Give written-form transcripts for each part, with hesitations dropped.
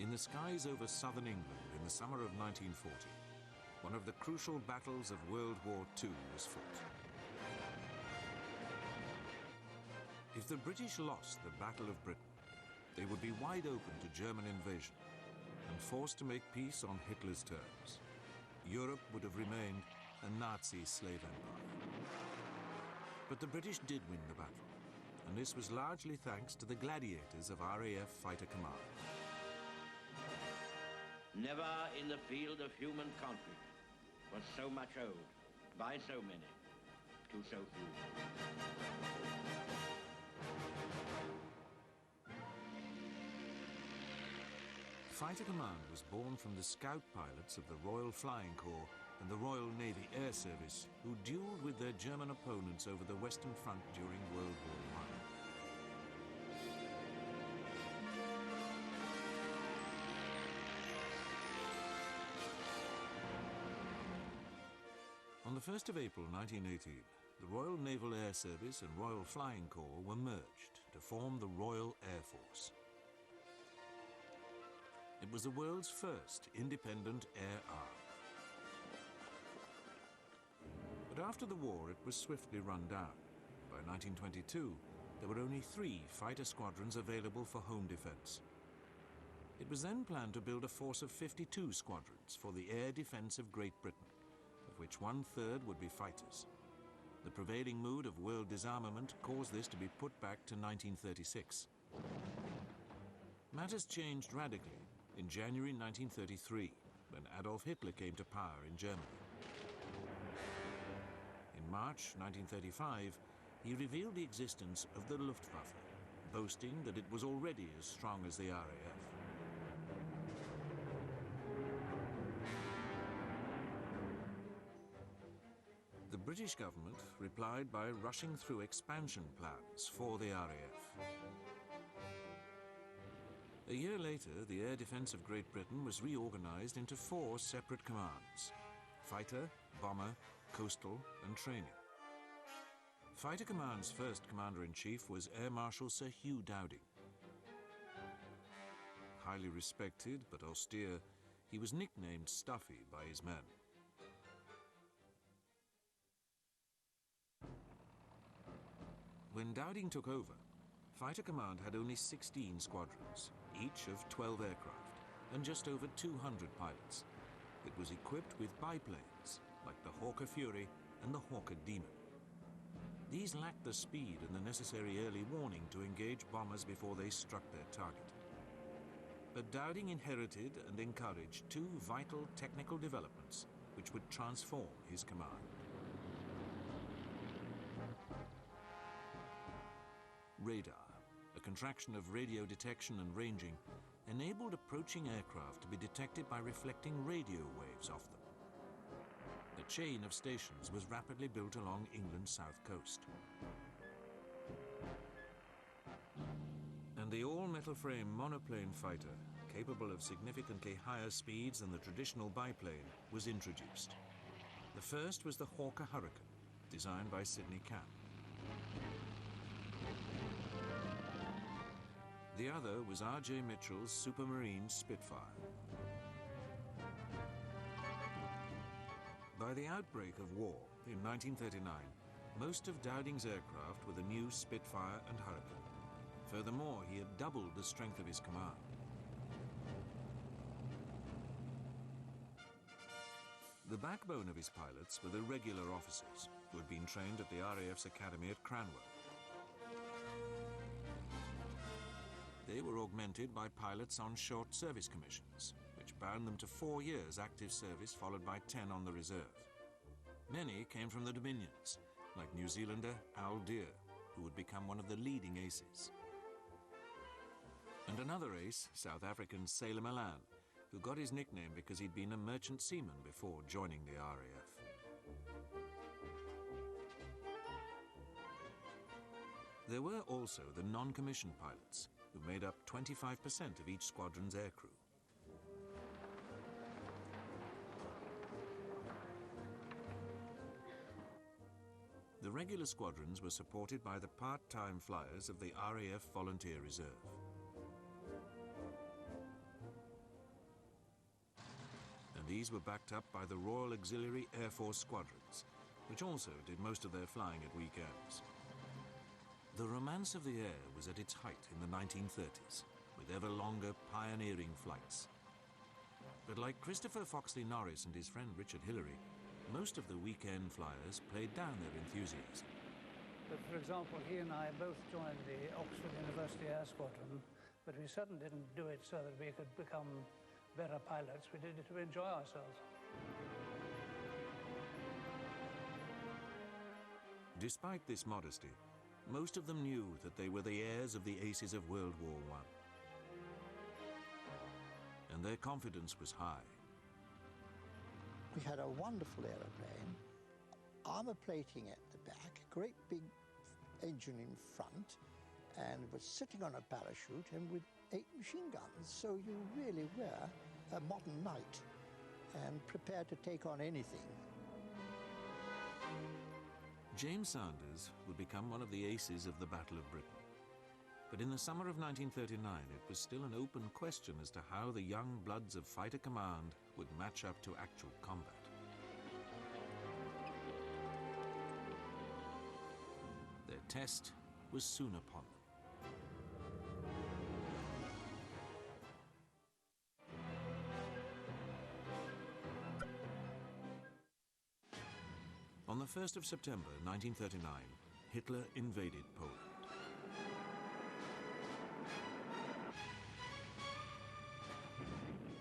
In the skies over southern England in the summer of 1940, one of the crucial battles of World War II was fought. If the British lost the Battle of Britain, they would be wide open to German invasion and forced to make peace on Hitler's terms. Europe would have remained a Nazi slave empire. But the British did win the battle, and this was largely thanks to the Gladiators of RAF Fighter Command. Never in the field of human conflict was so much owed by so many to so few. Fighter Command was born from the scout pilots of the Royal Flying Corps and the Royal Navy Air Service, who duelled with their German opponents over the Western Front during World War I. On the 1st of April 1918, the Royal Naval Air Service and Royal Flying Corps were merged to form the Royal Air Force. It was the world's first independent air arm. But after the war, it was swiftly run down. By 1922, there were only 3 fighter squadrons available for home defense. It was then planned to build a force of 52 squadrons for the air defense of Great Britain, of which 1/3 would be fighters. The prevailing mood of world disarmament caused this to be put back to 1936. Matters changed radically in January 1933, when Adolf Hitler came to power in Germany. In March 1935, he revealed the existence of the Luftwaffe, boasting that it was already as strong as the RAF. The British government replied by rushing through expansion plans for the RAF. A year later, the air defense of Great Britain was reorganized into 4 separate commands: fighter, bomber, coastal, and training. Fighter Command's first commander-in-chief was Air Marshal Sir Hugh Dowding. Highly respected but austere, he was nicknamed Stuffy by his men. When Dowding took over, Fighter Command had only 16 squadrons, each of 12 aircraft, and just over 200 pilots. It was equipped with biplanes, like the Hawker Fury and the Hawker Demon. These lacked the speed and the necessary early warning to engage bombers before they struck their target. But Dowding inherited and encouraged 2 vital technical developments which would transform his command. Radar, a contraction of radio detection and ranging, enabled approaching aircraft to be detected by reflecting radio waves off them. A chain of stations was rapidly built along England's south coast. And the all-metal frame monoplane fighter, capable of significantly higher speeds than the traditional biplane, was introduced. The first was the Hawker Hurricane, designed by Sidney Camp. The other was R.J. Mitchell's Supermarine Spitfire. By the outbreak of war in 1939, most of Dowding's aircraft were the new Spitfire and Hurricane. Furthermore, he had doubled the strength of his command. The backbone of his pilots were the regular officers who had been trained at the RAF's academy at Cranwell. They were augmented by pilots on short service commissions, which bound them to 4 years active service followed by 10 on the reserve. Many came from the Dominions, like New Zealander Al Deer, who would become one of the leading aces. And another ace, South African Sailor Malan, who got his nickname because he'd been a merchant seaman before joining the RAF. There were also the non-commissioned pilots, who made up 25% of each squadron's aircrew. The regular squadrons were supported by the part-time flyers of the RAF Volunteer Reserve. These were backed up by the Royal Auxiliary Air Force squadrons, which also did most of their flying at weekends. The romance of the air was at its height in the 1930s, with ever longer pioneering flights. But like Christopher Foxley Norris and his friend Richard Hillary, most of the weekend flyers played down their enthusiasm. But for example, he and I both joined the Oxford University Air Squadron, but we certainly didn't do it so that we could become better pilots. We did it to enjoy ourselves. Despite this modesty, most of them knew that they were the heirs of the aces of World War I. And their confidence was high. We had a wonderful aeroplane, armor plating at the back, great big engine in front, and was sitting on a parachute and with 8 machine guns. So you really were a modern knight and prepared to take on anything. James Sanders would become one of the aces of the Battle of Britain. But in the summer of 1939, it was still an open question as to how the young bloods of Fighter Command would match up to actual combat. Their test was soon upon them. On the 1st of September 1939, Hitler invaded Poland.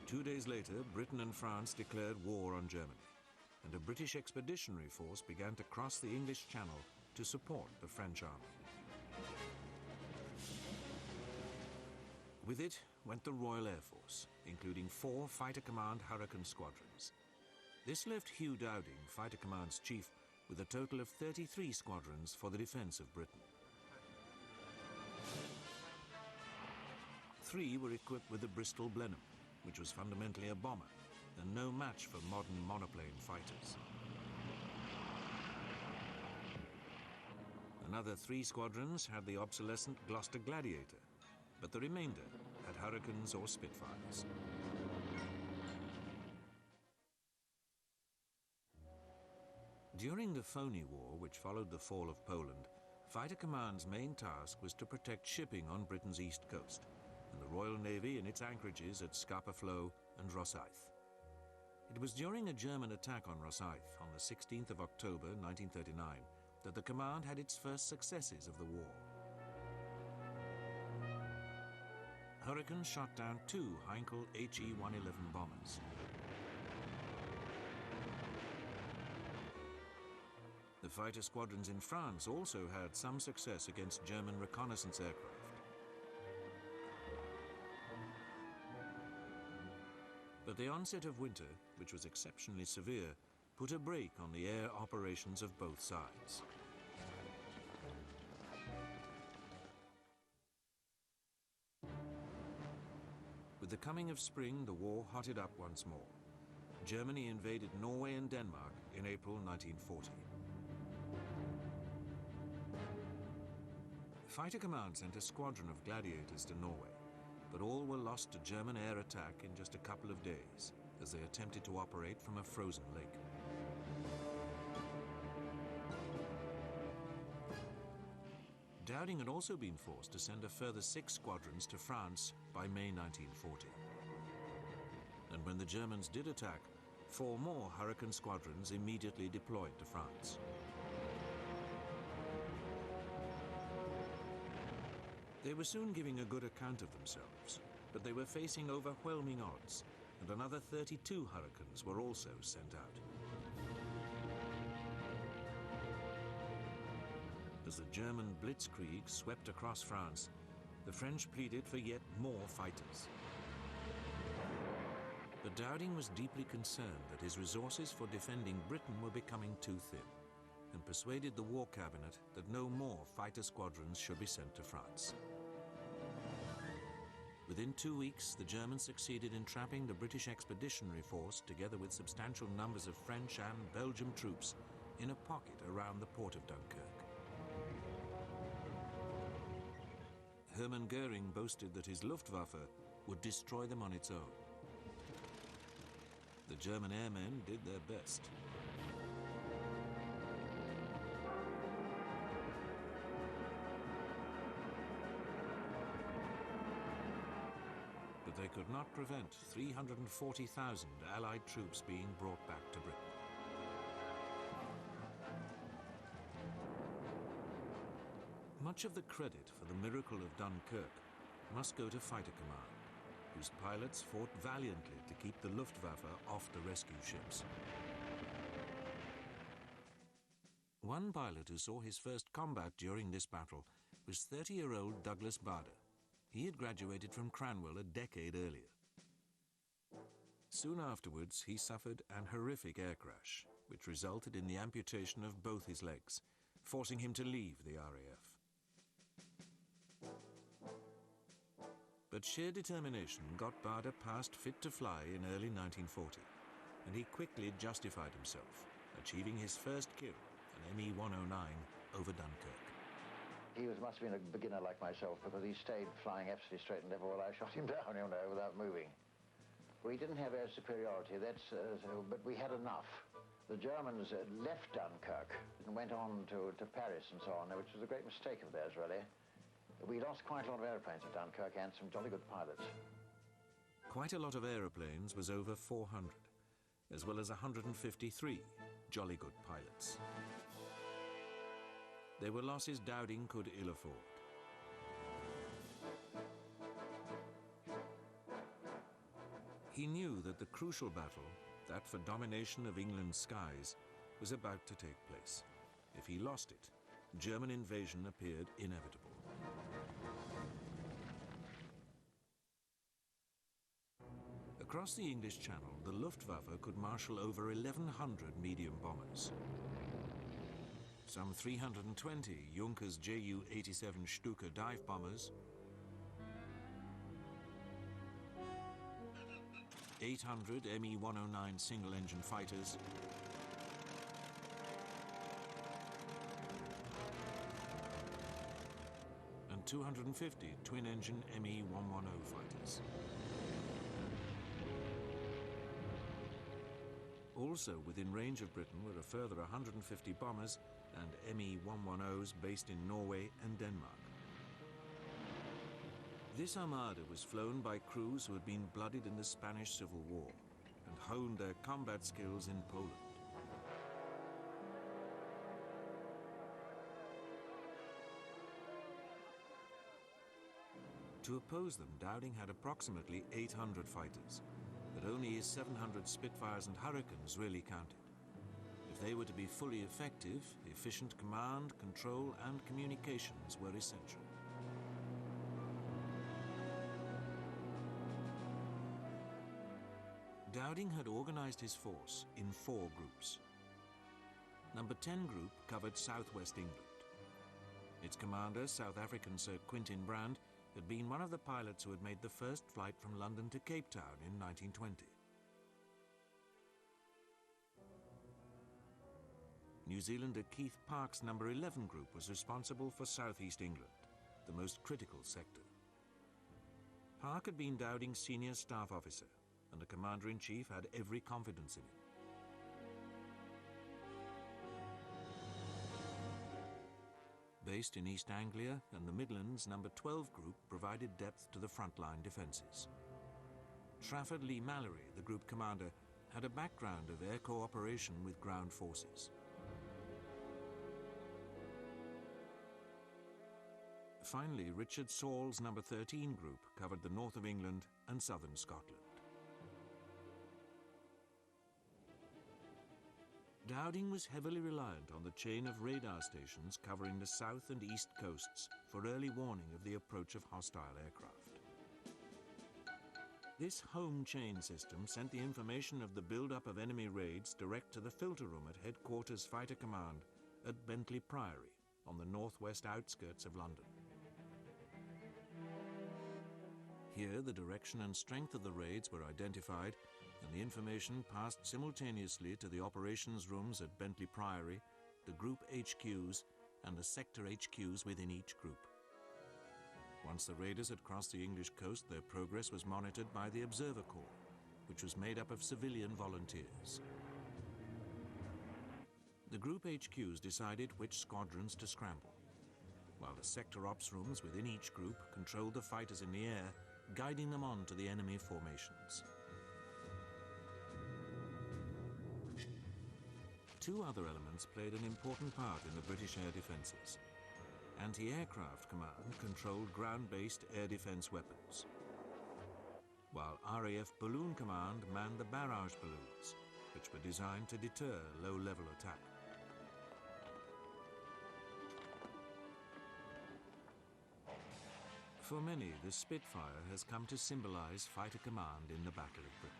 Two days later, Britain and France declared war on Germany, and a British expeditionary force began to cross the English Channel to support the French army. With it went the Royal Air Force, including 4 Fighter Command Hurricane squadrons. This left Hugh Dowding, Fighter Command's chief, with a total of 33 squadrons for the defense of Britain. 3 were equipped with the Bristol Blenheim, which was fundamentally a bomber and no match for modern monoplane fighters. Another 3 squadrons had the obsolescent Gloucester Gladiator, but the remainder had Hurricanes or Spitfires. During the Phoney War, which followed the fall of Poland, Fighter Command's main task was to protect shipping on Britain's east coast, and the Royal Navy in its anchorages at Scapa Flow and Rosyth. It was during a German attack on Rosyth on the 16th of October 1939 that the command had its first successes of the war. Hurricanes shot down 2 Heinkel HE-111 bombers. The fighter squadrons in France also had some success against German reconnaissance aircraft. But the onset of winter, which was exceptionally severe, put a brake on the air operations of both sides. With the coming of spring, the war hotted up once more. Germany invaded Norway and Denmark in April 1940. Fighter Command sent a squadron of Gladiators to Norway, but all were lost to German air attack in just a couple of days as they attempted to operate from a frozen lake. Dowding had also been forced to send a further 6 squadrons to France by May 1940. And when the Germans did attack, 4 more Hurricane squadrons immediately deployed to France. They were soon giving a good account of themselves, but they were facing overwhelming odds, and another 32 Hurricanes were also sent out. As the German blitzkrieg swept across France, the French pleaded for yet more fighters. But Dowding was deeply concerned that his resources for defending Britain were becoming too thin, and persuaded the War Cabinet that no more fighter squadrons should be sent to France. Within 2 weeks, the Germans succeeded in trapping the British Expeditionary Force, together with substantial numbers of French and Belgian troops, in a pocket around the port of Dunkirk. Hermann Goering boasted that his Luftwaffe would destroy them on its own. The German airmen did their best. But they could not prevent 340,000 Allied troops being brought back to Britain. Much of the credit for the miracle of Dunkirk must go to Fighter Command, whose pilots fought valiantly to keep the Luftwaffe off the rescue ships. One pilot who saw his first combat during this battle was 30-year-old Douglas Bader. He had graduated from Cranwell a decade earlier. Soon afterwards, he suffered an horrific air crash, which resulted in the amputation of both his legs, forcing him to leave the RAF. But sheer determination got Bader past fit to fly in early 1940, and he quickly justified himself, achieving his first kill, an Me-109, over Dunkirk. He must have been a beginner like myself, because he stayed flying absolutely straight and level while I shot him down, you know, without moving. We didn't have air superiority, but we had enough. The Germans left Dunkirk and went on to Paris and so on, which was a great mistake of theirs, really. We lost quite a lot of airplanes at Dunkirk and some jolly good pilots. Quite a lot of aeroplanes was over 400, as well as 153 jolly good pilots. They were losses Dowding could ill afford. He knew that the crucial battle, that for domination of England's skies, was about to take place. If he lost it, German invasion appeared inevitable. Across the English Channel, the Luftwaffe could marshal over 1,100 medium bombers. Some 320 Junkers Ju-87 Stuka dive bombers, 800 Me-109 single-engine fighters, and 250 twin-engine Me-110 fighters. Also within range of Britain were a further 150 bombers and Me-110s based in Norway and Denmark. This armada was flown by crews who had been blooded in the Spanish Civil War and honed their combat skills in Poland. To oppose them, Dowding had approximately 800 fighters, but only his 700 Spitfires and Hurricanes really counted. If they were to be fully effective, efficient command, control, and communications were essential. Dowding had organized his force in 4 groups. Number 10 group covered southwest England. Its commander, South African Sir Quintin Brand, had been one of the pilots who had made the first flight from London to Cape Town in 1920. New Zealander Keith Park's number 11 group was responsible for southeast England, the most critical sector. Park had been Dowding's senior staff officer, and the commander-in-chief had every confidence in him. Based in East Anglia and the Midlands, number 12 group provided depth to the frontline defences. Trafford Lee Mallory, the group commander, had a background of air cooperation with ground forces. Finally, Richard Saul's number 13 group covered the north of England and southern Scotland. Dowding was heavily reliant on the chain of radar stations covering the south and east coasts for early warning of the approach of hostile aircraft. This home chain system sent the information of the build-up of enemy raids direct to the filter room at Headquarters Fighter Command at Bentley Priory on the northwest outskirts of London. Here, the direction and strength of the raids were identified, and the information passed simultaneously to the operations rooms at Bentley Priory, the group HQs, and the sector HQs within each group. Once the raiders had crossed the English coast, their progress was monitored by the Observer Corps, which was made up of civilian volunteers. The group HQs decided which squadrons to scramble, while the sector ops rooms within each group controlled the fighters in the air, guiding them on to the enemy formations. Two other elements played an important part in the British air defences. Anti-aircraft command controlled ground-based air defence weapons, while RAF balloon command manned the barrage balloons, which were designed to deter low-level attack. For many, the Spitfire has come to symbolise fighter command in the Battle of Britain.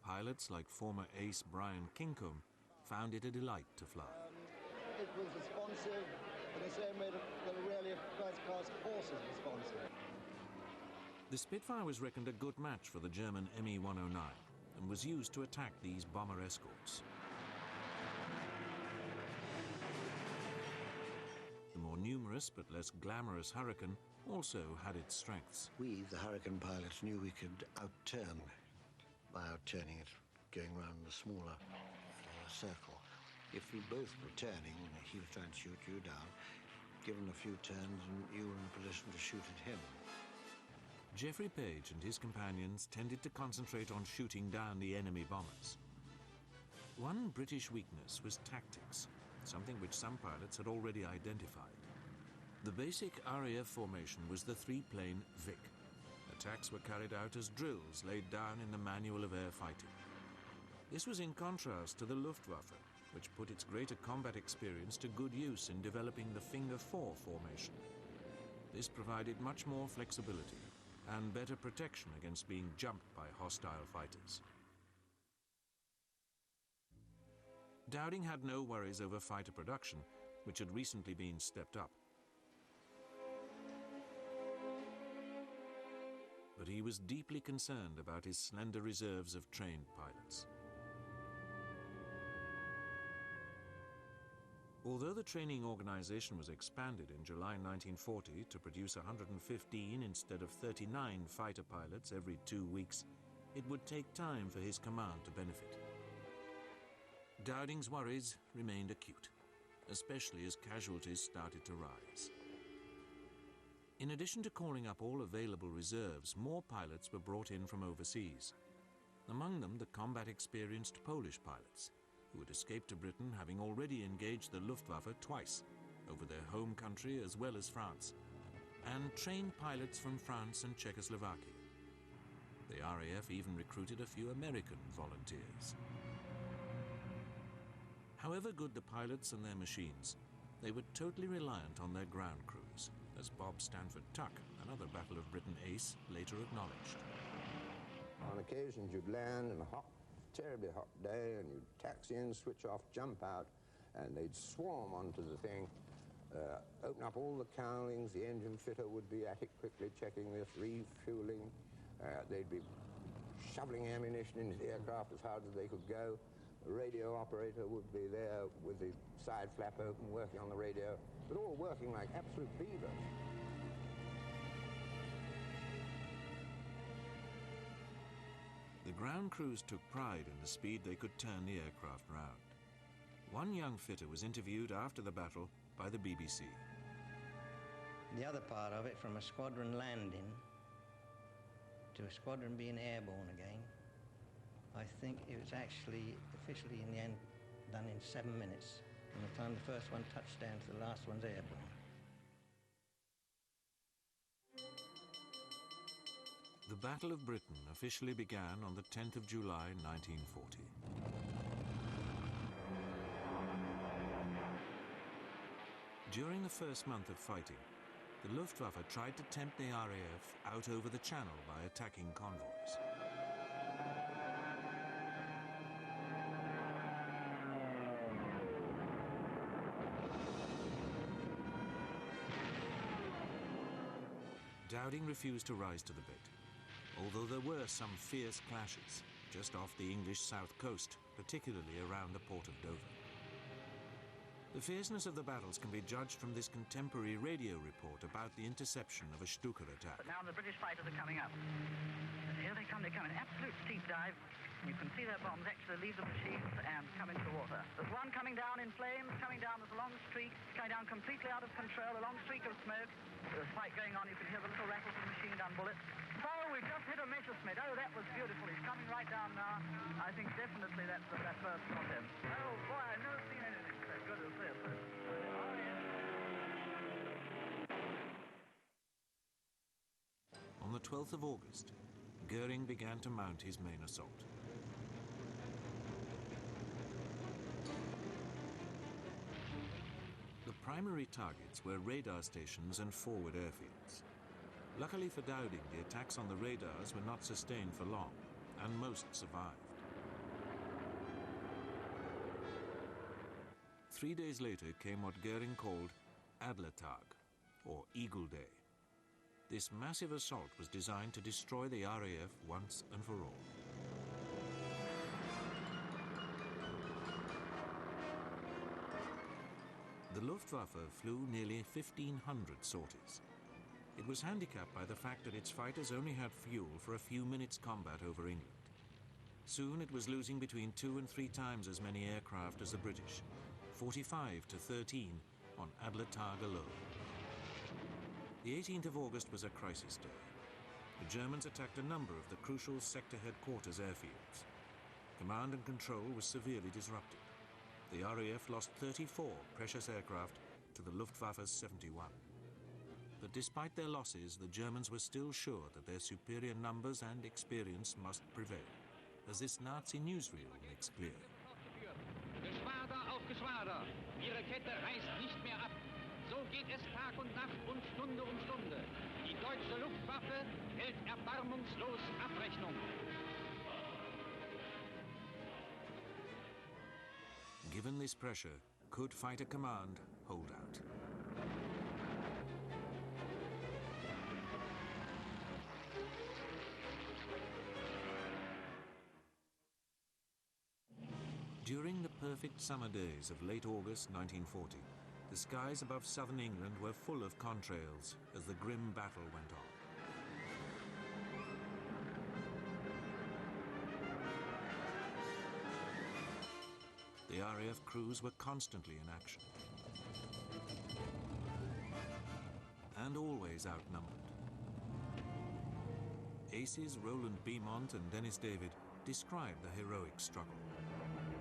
Pilots like former ace Brian Kincombe found it a delight to fly. It was responsive in the same way that a really first-class horse is responsive. The Spitfire was reckoned a good match for the German Me-109 and was used to attack these bomber escorts. The more numerous but less glamorous Hurricane also had its strengths. We, the Hurricane pilots, knew we could outturn by outturning it, going round the smaller circle. If we both were turning, he was trying to shoot you down, given a few turns and you were in a position to shoot at him. Geoffrey Page and his companions tended to concentrate on shooting down the enemy bombers. One British weakness was tactics, something which some pilots had already identified. The basic RAF formation was the three-plane Vic. Attacks were carried out as drills laid down in the Manual of Air Fighting. This was in contrast to the Luftwaffe, which put its greater combat experience to good use in developing the Finger 4 formation. This provided much more flexibility and better protection against being jumped by hostile fighters. Dowding had no worries over fighter production, which had recently been stepped up. But he was deeply concerned about his slender reserves of trained pilots. Although the training organization was expanded in July 1940 to produce 115 instead of 39 fighter pilots every 2 weeks, it would take time for his command to benefit. Dowding's worries remained acute, especially as casualties started to rise. In addition to calling up all available reserves, more pilots were brought in from overseas. Among them, the combat-experienced Polish pilots, who had escaped to Britain having already engaged the Luftwaffe twice, over their home country as well as France, and trained pilots from France and Czechoslovakia. The RAF even recruited a few American volunteers. However good the pilots and their machines, they were totally reliant on their ground crews, as Bob Stanford Tuck, another Battle of Britain ace, later acknowledged. On occasions you'd land in a hot, terribly hot day and you'd taxi in, switch off, jump out, and they'd swarm onto the thing, open up all the cowlings, the engine fitter would be at it quickly checking this, refueling, they'd be shoveling ammunition into the aircraft as hard as they could go. The radio operator would be there with the side flap open, working on the radio, but all working like absolute beavers. The ground crews took pride in the speed they could turn the aircraft round. One young fitter was interviewed after the battle by the BBC. The other part of it, from a squadron landing to a squadron being airborne again, I think it was actually officially in the end done in 7 minutes, from the time the first one touched down to the last one's airborne. The Battle of Britain officially began on the 10th of July 1940. During the first month of fighting, the Luftwaffe tried to tempt the RAF out over the Channel by attacking convoys. Dowding refused to rise to the bait, although there were some fierce clashes just off the English south coast, particularly around the port of Dover. The fierceness of the battles can be judged from this contemporary radio report about the interception of a Stuka attack. But now the British fighters are coming up. And here they come in absolute steep dive. And you can see their bombs actually leave the machines and come into the water. There's one coming down in flames, coming down, there's a long streak, coming down completely out of control, a long streak of smoke. There's a fight going on, you can hear the little rattle from machine gun bullets. Oh, we've just hit a Messerschmitt. Oh, that was beautiful. He's coming right down now. I think definitely that's that first from him. Oh, boy, I've never seen anything so good as this. Oh, yeah. On the 12th of August, Goering began to mount his main assault. The primary targets were radar stations and forward airfields. Luckily for Dowding, the attacks on the radars were not sustained for long, and most survived. 3 days later came what Goering called Adlertag, or Eagle Day. This massive assault was designed to destroy the RAF once and for all. The Luftwaffe flew nearly 1,500 sorties. It was handicapped by the fact that its fighters only had fuel for a few minutes' combat over England. Soon it was losing between 2 and 3 times as many aircraft as the British, 45 to 13 on Adlertag alone. The 18th of August was a crisis day. The Germans attacked a number of the crucial sector headquarters airfields. Command and control was severely disrupted. The RAF lost 34 precious aircraft to the Luftwaffe's 71. But despite their losses, the Germans were still sure that their superior numbers and experience must prevail, as this Nazi newsreel makes clear. Geschwader auf Geschwader. Ihre Kette reißt nicht mehr ab. So geht es Tag und Nacht und Stunde um Stunde. Die deutsche Luftwaffe hält erbarmungslos Abrechnung. Given this pressure, could Fighter Command hold out? During the perfect summer days of late August 1940, the skies above southern England were full of contrails as the grim battle went on. The RAF crews were constantly in action and always outnumbered. Aces Roland Beaumont and Dennis David described the heroic struggle.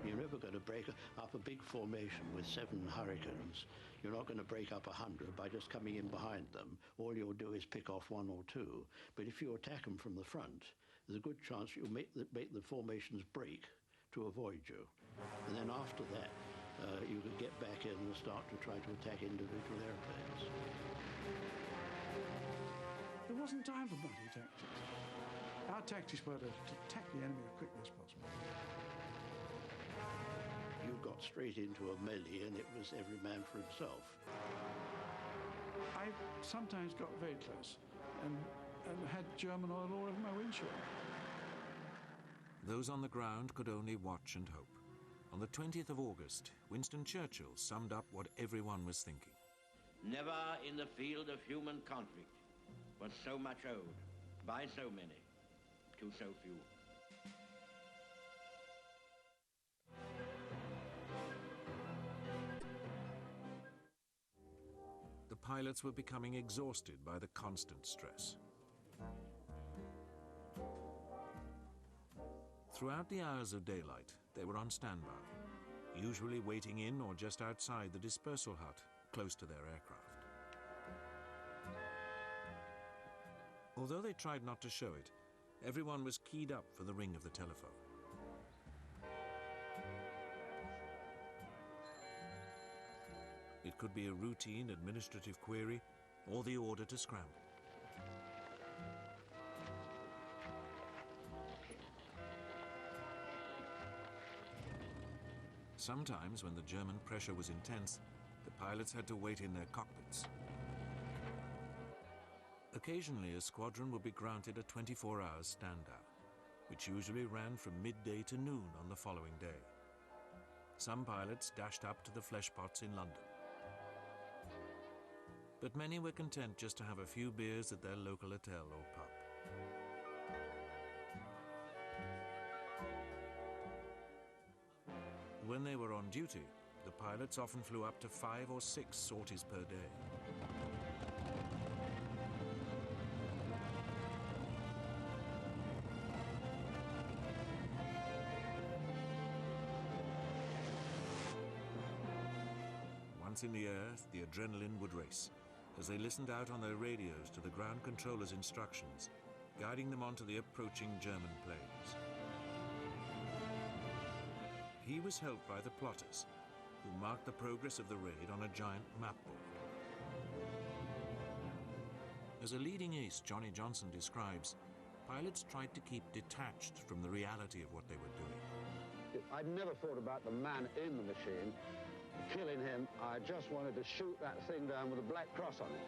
You're never going to break up a big formation with 7 Hurricanes. You're not going to break up 100 by just coming in behind them. All you'll do is pick off 1 or 2. But if you attack them from the front, there's a good chance you'll make the formations break to avoid you. And then after that, you could get back in and start to try to attack individual airplanes. There wasn't time for bloody tactics. Our tactics were to attack the enemy as quickly as possible. You got straight into a melee and it was every man for himself. I sometimes got very close and had German oil all over my windshield. Those on the ground could only watch and hope. On the 20th of August, Winston Churchill summed up what everyone was thinking. Never in the field of human conflict was so much owed by so many to so few. The pilots were becoming exhausted by the constant stress. Throughout the hours of daylight, they were on standby, usually waiting in or just outside the dispersal hut, close to their aircraft. Although they tried not to show it, everyone was keyed up for the ring of the telephone. It could be a routine administrative query or the order to scramble. Sometimes, when the German pressure was intense, the pilots had to wait in their cockpits. Occasionally, a squadron would be granted a 24-hour stand-down, which usually ran from midday to noon on the following day. some pilots dashed up to the flesh pots in London. But many were content just to have a few beers at their local hotel or pub. When they were on duty, the pilots often flew up to 5 or 6 sorties per day. Once in the air, the adrenaline would race, as they listened out on their radios to the ground controller's instructions, guiding them onto the approaching German planes. He was helped by the plotters, who marked the progress of the raid on a giant map board. As a leading ace Johnny Johnson describes, pilots tried to keep detached from the reality of what they were doing. I never thought about the man in the machine, killing him. I just wanted to shoot that thing down with a black cross on it.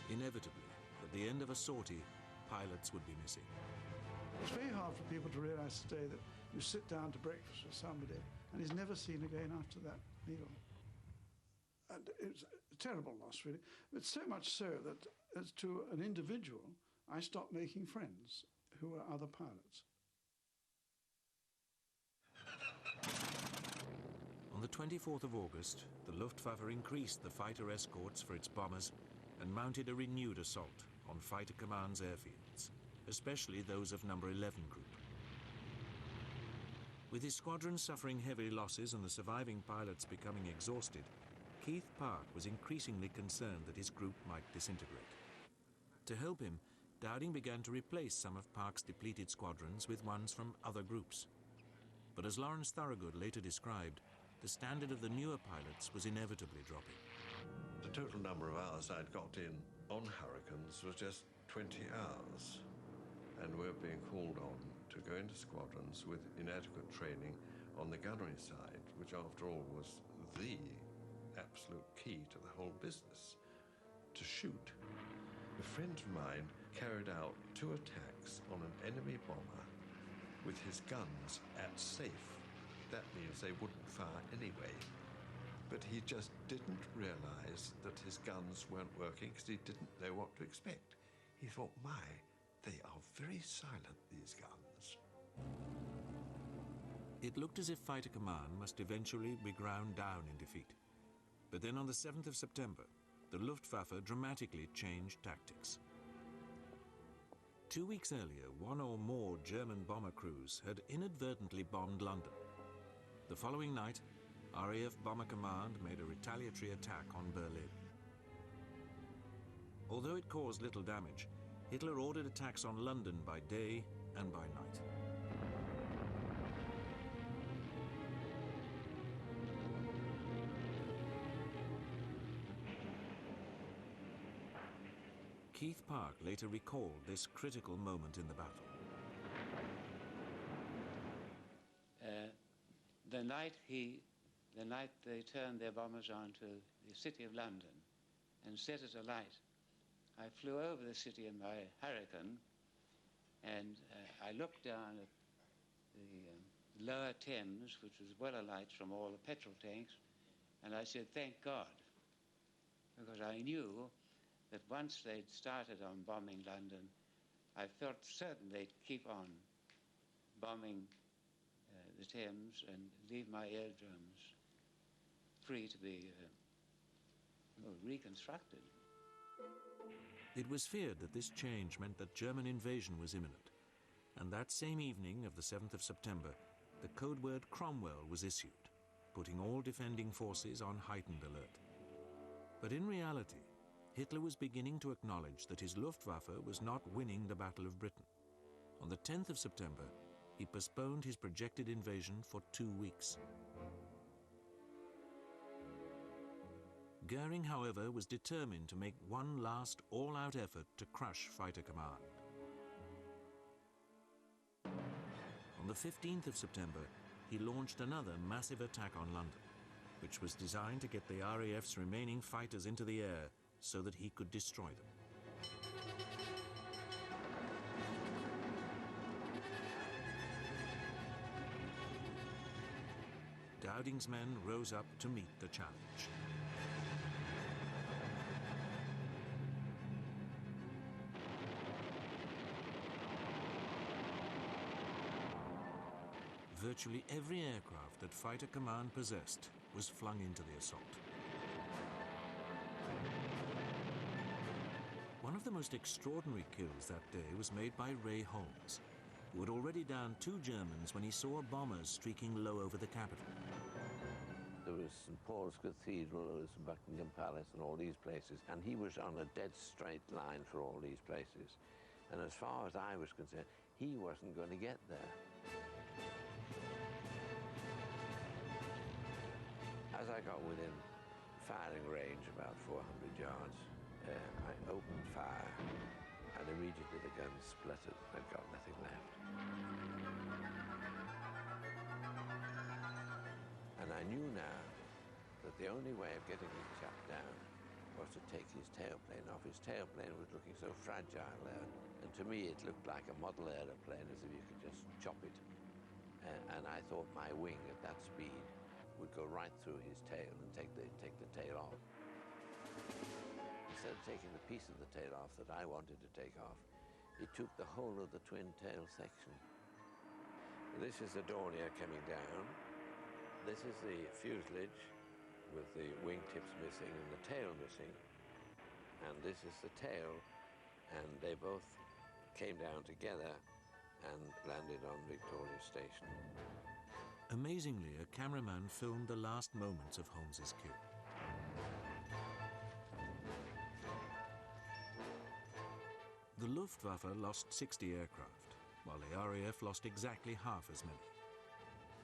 Inevitably, at the end of a sortie, pilots would be missing. It's very hard for people to realise today that you sit down to breakfast with somebody and he's never seen again after that meal. And it's a terrible loss, really. It's so much so that, as to an individual, I stopped making friends who were other pilots. On the 24th of August, the Luftwaffe increased the fighter escorts for its bombers and mounted a renewed assault on Fighter Command's airfields, especially those of No. 11 Group. With his squadron suffering heavy losses and the surviving pilots becoming exhausted, Keith Park was increasingly concerned that his group might disintegrate. To help him, Dowding began to replace some of Park's depleted squadrons with ones from other groups. But as Lawrence Thorogood later described, the standard of the newer pilots was inevitably dropping. The total number of hours I'd got in on Hurricanes was just 20 hours. And we're being called on to go into squadrons with inadequate training on the gunnery side, which after all was the absolute key to the whole business, to shoot. A friend of mine carried out 2 attacks on an enemy bomber with his guns at safe. That means they wouldn't fire anyway. But he just didn't realize that his guns weren't working because he didn't know what to expect. He thought, my, they are very silent, these guns. It looked as if Fighter Command must eventually be ground down in defeat. But then on the 7th of September, the Luftwaffe dramatically changed tactics. 2 weeks earlier, one or more German bomber crews had inadvertently bombed London. The following night, RAF Bomber Command made a retaliatory attack on Berlin. Although it caused little damage, Hitler ordered attacks on London by day and by night. Keith Park later recalled this critical moment in the battle. The night they turned their bombers onto the city of London and set it alight, I flew over the city in my Hurricane, and I looked down at the lower Thames, which was well alight from all the petrol tanks, and I said, thank God, because I knew that once they'd started on bombing London, I felt certain they'd keep on bombing the Thames and leave my aerodromes free to be reconstructed. It was feared that this change meant that German invasion was imminent, and that same evening of the 7th of September, the code word Cromwell was issued, putting all defending forces on heightened alert. But in reality, Hitler was beginning to acknowledge that his Luftwaffe was not winning the Battle of Britain. On the 10th of September, he postponed his projected invasion for 2 weeks. Goering, however, was determined to make one last all-out effort to crush Fighter Command. On the 15th of September, he launched another massive attack on London, which was designed to get the RAF's remaining fighters into the air so that he could destroy them. Dowding's men rose up to meet the challenge. Virtually every aircraft that Fighter Command possessed was flung into the assault. One of the most extraordinary kills that day was made by Ray Holmes, who had already downed 2 Germans when he saw bombers streaking low over the capital. There was St. Paul's Cathedral, there was Buckingham Palace and all these places, and he was on a dead straight line for all these places. And as far as I was concerned, he wasn't going to get there. As I got within firing range, about 400 yards, I opened fire, and immediately the gun spluttered. I'd got nothing left. And I knew now that the only way of getting the chap down was to take his tailplane off. His tailplane was looking so fragile there, and to me it looked like a model aeroplane, as if you could just chop it. And I thought my wing at that speed would go right through his tail and take the tail off. Instead of taking the piece of the tail off that I wanted to take off, it took the whole of the twin tail section. This is the Dornier coming down. This is the fuselage with the wingtips missing and the tail missing. And this is the tail, and they both came down together and landed on Victoria Station. Amazingly, a cameraman filmed the last moments of Holmes's kill. The Luftwaffe lost 60 aircraft, while the RAF lost exactly half as many.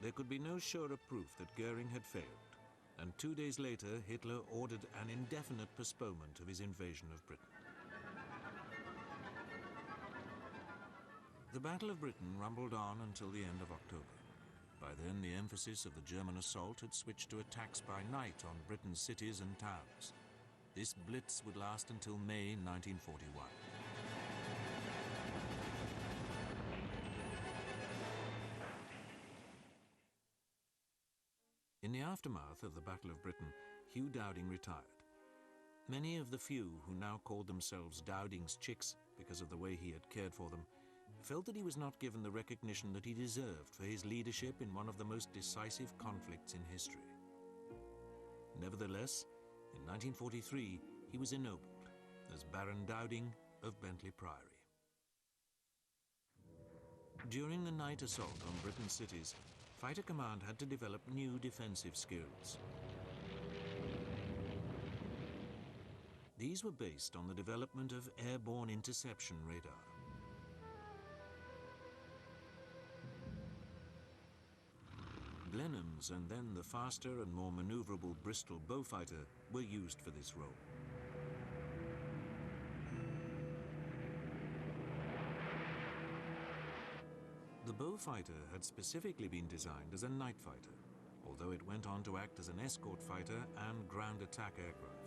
There could be no surer proof that Goering had failed, and 2 days later Hitler ordered an indefinite postponement of his invasion of Britain. The Battle of Britain rumbled on until the end of October. By then, the emphasis of the German assault had switched to attacks by night on Britain's cities and towns. This blitz would last until May 1941. In the aftermath of the Battle of Britain, Hugh Dowding retired. Many of the few who now called themselves Dowding's chicks because of the way he had cared for them felt that he was not given the recognition that he deserved for his leadership in one of the most decisive conflicts in history. Nevertheless, in 1943, he was ennobled as Baron Dowding of Bentley Priory. During the night assault on Britain's cities, Fighter Command had to develop new defensive skills. These were based on the development of airborne interception radar. Blenheim's and then the faster and more maneuverable Bristol Beaufighter were used for this role. The Beaufighter had specifically been designed as a night fighter, although it went on to act as an escort fighter and ground attack aircraft.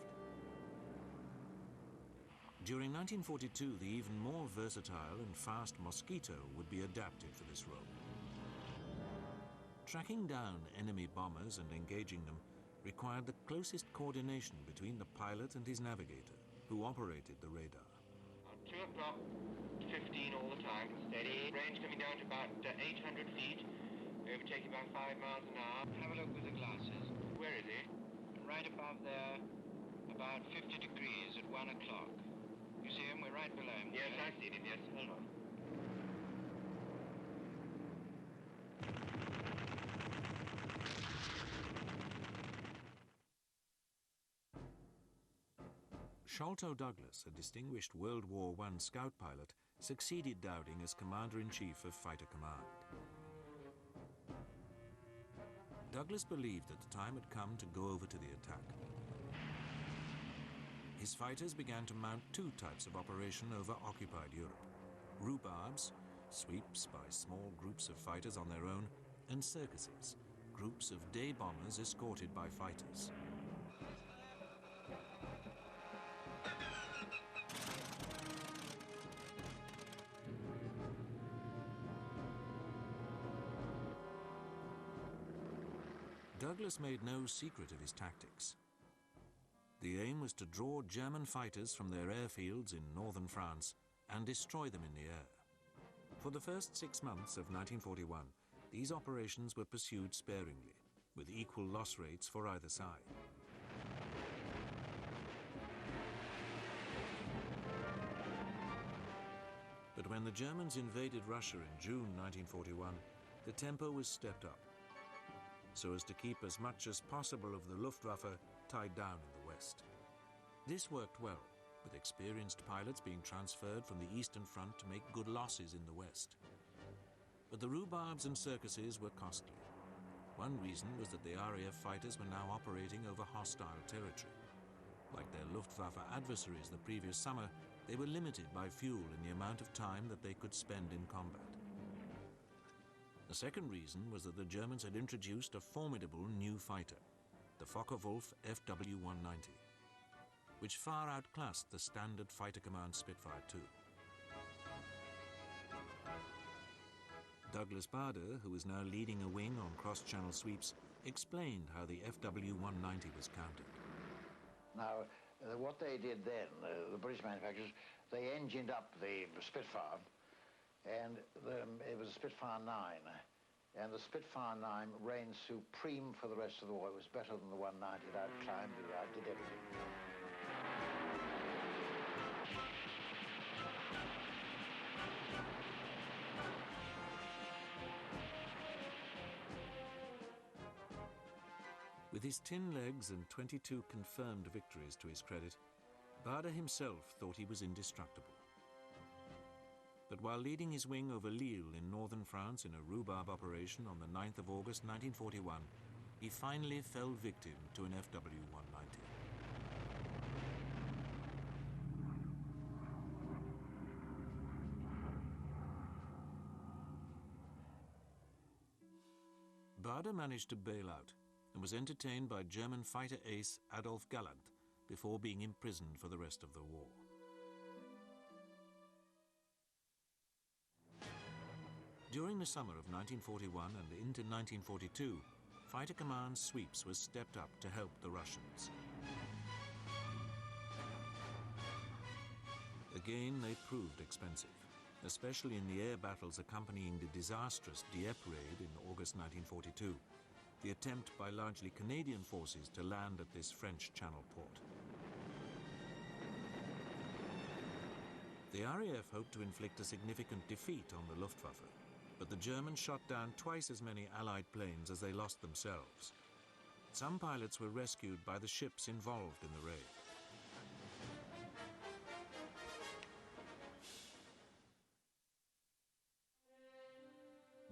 During 1942, the even more versatile and fast Mosquito would be adapted for this role. Tracking down enemy bombers and engaging them required the closest coordination between the pilot and his navigator, who operated the radar. 2 o'clock, 15 all the time, steady. Range coming down to about 800 feet, overtaking about 5 miles an hour. Have a look with the glasses. Where is he? Right above there, about 50 degrees at 1 o'clock. You see him? We're right below him. Yes, I see him, yes. Hold on. Sholto Douglas, a distinguished World War I scout pilot, succeeded Dowding as Commander-in-Chief of Fighter Command. Douglas believed that the time had come to go over to the attack. his fighters began to mount two types of operation over occupied Europe: rhubarbs, sweeps by small groups of fighters on their own, and circuses, groups of day bombers escorted by fighters. Douglas made no secret of his tactics. The aim was to draw German fighters from their airfields in northern France and destroy them in the air. For the first 6 months of 1941, these operations were pursued sparingly, with equal loss rates for either side. But when the Germans invaded Russia in June 1941, the tempo was stepped up, so as to keep as much as possible of the Luftwaffe tied down in the west. This worked well, with experienced pilots being transferred from the Eastern Front to make good losses in the west. But the rhubarbs and circuses were costly. One reason was that the RAF fighters were now operating over hostile territory. Like their Luftwaffe adversaries the previous summer, they were limited by fuel in the amount of time that they could spend in combat. The second reason was that the Germans had introduced a formidable new fighter, the Focke-Wulf FW-190, which far outclassed the standard Fighter Command Spitfire II. Douglas Bader, who was now leading a wing on cross-channel sweeps, explained how the FW-190 was countered. Now, what they did then, the British manufacturers, they engined up the Spitfire, and it was a Spitfire 9. And the Spitfire 9 reigned supreme for the rest of the war. It was better than the 190. It outclimbed, it outdid everything. With his tin legs and 22 confirmed victories to his credit, Bader himself thought he was indestructible. But while leading his wing over Lille in northern France in a rhubarb operation on the 9th of August 1941, he finally fell victim to an FW-190. Bader managed to bail out and was entertained by German fighter ace Adolf Galland before being imprisoned for the rest of the war. During the summer of 1941 and into 1942, Fighter Command sweeps was stepped up to help the Russians. Again, they proved expensive, especially in the air battles accompanying the disastrous Dieppe raid in August 1942, the attempt by largely Canadian forces to land at this French Channel port. The RAF hoped to inflict a significant defeat on the Luftwaffe, but the Germans shot down twice as many Allied planes as they lost themselves. Some pilots were rescued by the ships involved in the raid.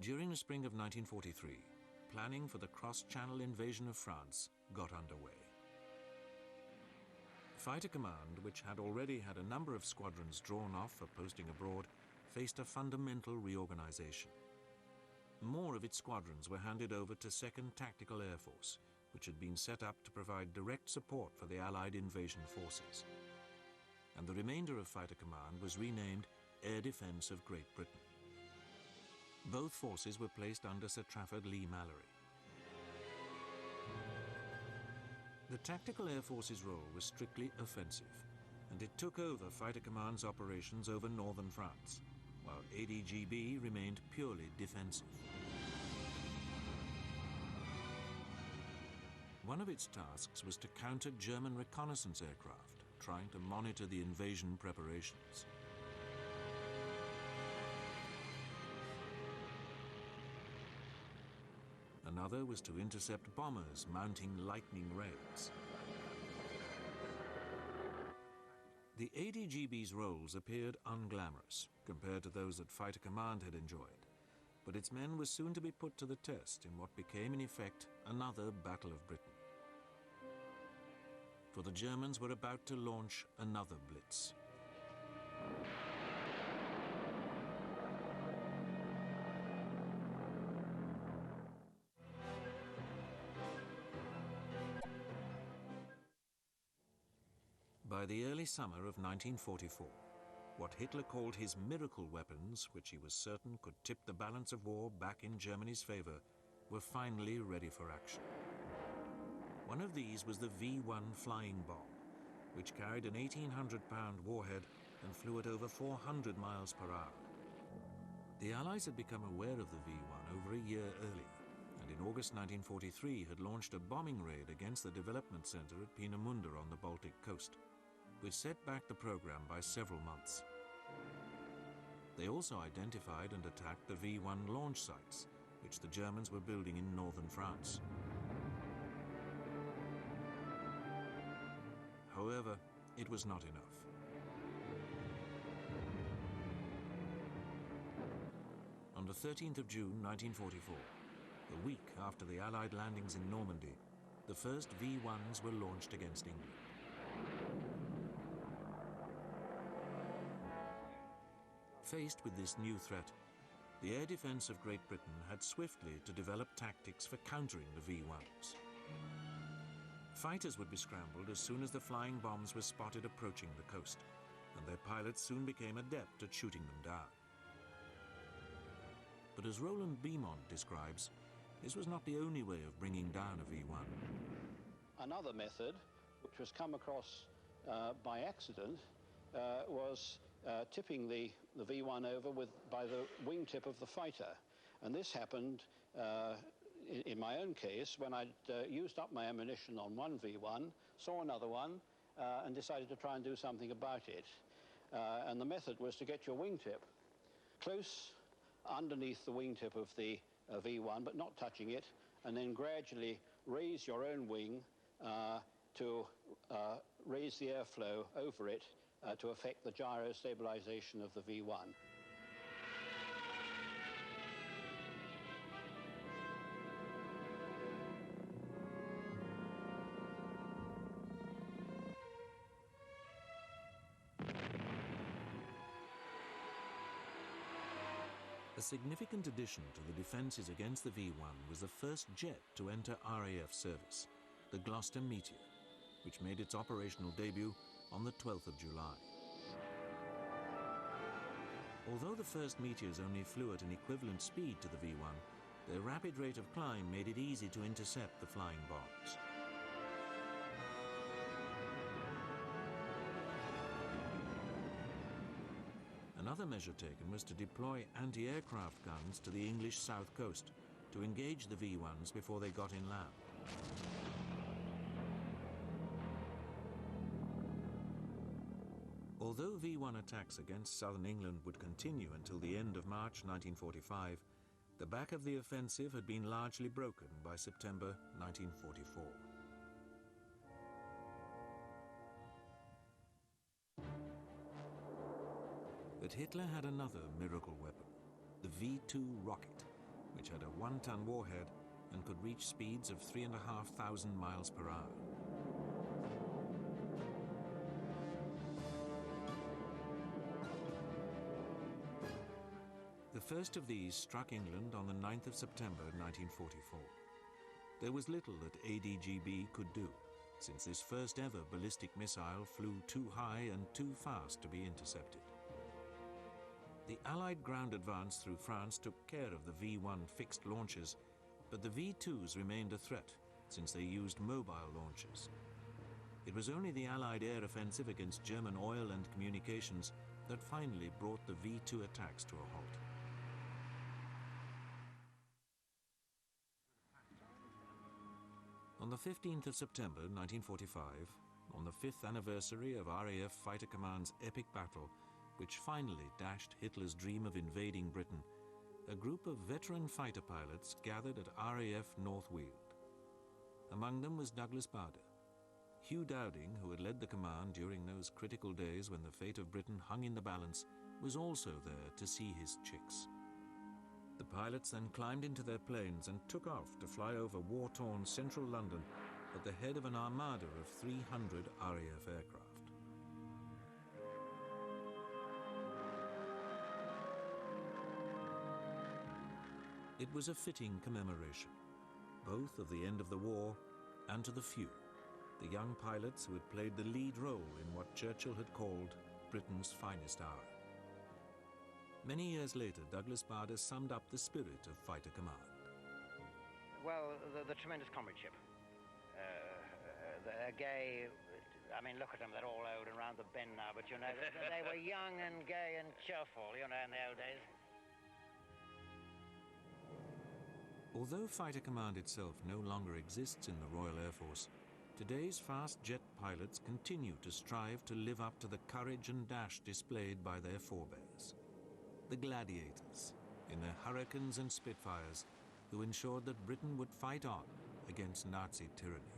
During the spring of 1943, planning for the cross-channel invasion of France got underway. Fighter Command, which had already had a number of squadrons drawn off for posting abroad, faced a fundamental reorganization. More of its squadrons were handed over to 2nd Tactical Air Force, which had been set up to provide direct support for the Allied invasion forces. And the remainder of Fighter Command was renamed Air Defence of Great Britain. Both forces were placed under Sir Trafford Leigh-Mallory. The Tactical Air Force's role was strictly offensive, and it took over Fighter Command's operations over northern France, while ADGB remained purely defensive. One of its tasks was to counter German reconnaissance aircraft, trying to monitor the invasion preparations. Another was to intercept bombers mounting lightning raids. The ADGB's roles appeared unglamorous compared to those that Fighter Command had enjoyed, but its men were soon to be put to the test in what became in effect another Battle of Britain. for the Germans were about to launch another blitz. By the early summer of 1944, what Hitler called his miracle weapons, which he was certain could tip the balance of war back in Germany's favor, were finally ready for action. One of these was the V1 flying bomb, which carried an 1,800-pound warhead and flew at over 400 miles per hour. The Allies had become aware of the V1 over a year earlier, and in August 1943 had launched a bombing raid against the development center at Peenemünde on the Baltic coast, which set back the program by several months. They also identified and attacked the V1 launch sites, which the Germans were building in northern France. However, it was not enough. On the 13th of June 1944, a week after the Allied landings in Normandy, the first V1s were launched against England. Faced with this new threat, the air defense of Great Britain had swiftly to develop tactics for countering the V1s. Fighters would be scrambled as soon as the flying bombs were spotted approaching the coast, and their pilots soon became adept at shooting them down. But as Roland Beaumont describes, this was not the only way of bringing down a V1. Another method, which was come across by accident, was tipping the V1 over by the wingtip of the fighter. And this happened in my own case when I'd used up my ammunition on one V1, saw another one, and decided to try and do something about it. And the method was to get your wingtip close underneath the wingtip of the V1, but not touching it, and then gradually raise your own wing to raise the airflow over it to affect the gyro stabilization of the V1. A significant addition to the defences against the V1 was the first jet to enter RAF service, the Gloucester Meteor, which made its operational debut on the 12th of July. Although the first Meteors only flew at an equivalent speed to the V1, their rapid rate of climb made it easy to intercept the flying bombs. Another measure taken was to deploy anti-aircraft guns to the English south coast to engage the V1s before they got inland. Although V1 attacks against southern England would continue until the end of March 1945, the back of the offensive had been largely broken by September 1944. But Hitler had another miracle weapon, the V2 rocket, which had a 1-ton warhead and could reach speeds of 3,500 miles per hour. The first of these struck England on the 9th of September 1944. There was little that ADGB could do, since this first ever ballistic missile flew too high and too fast to be intercepted. The Allied ground advance through France took care of the V1 fixed launches, but the V2s remained a threat, since they used mobile launchers. It was only the Allied air offensive against German oil and communications that finally brought the V2 attacks to a halt. On the 15th of September 1945, on the 5th anniversary of RAF Fighter Command's epic battle, which finally dashed Hitler's dream of invading Britain, a group of veteran fighter pilots gathered at RAF North Weald. Among them was Douglas Bader. Hugh Dowding, who had led the command during those critical days when the fate of Britain hung in the balance, was also there to see his chicks. The pilots then climbed into their planes and took off to fly over war-torn central London at the head of an armada of 300 RAF aircraft. It was a fitting commemoration, both of the end of the war and to the few, the young pilots who had played the lead role in what Churchill had called Britain's finest hour. Many years later, Douglas Bader summed up the spirit of fighter command. Well, the tremendous comradeship. They're gay. I mean, look at them, they're all old and round the bend now, but, you know, they were young and gay and cheerful, you know, in the old days. Although fighter command itself no longer exists in the Royal Air Force, today's fast jet pilots continue to strive to live up to the courage and dash displayed by their forebears. The Gladiators, in their Hurricanes and Spitfires, who ensured that Britain would fight on against Nazi tyranny.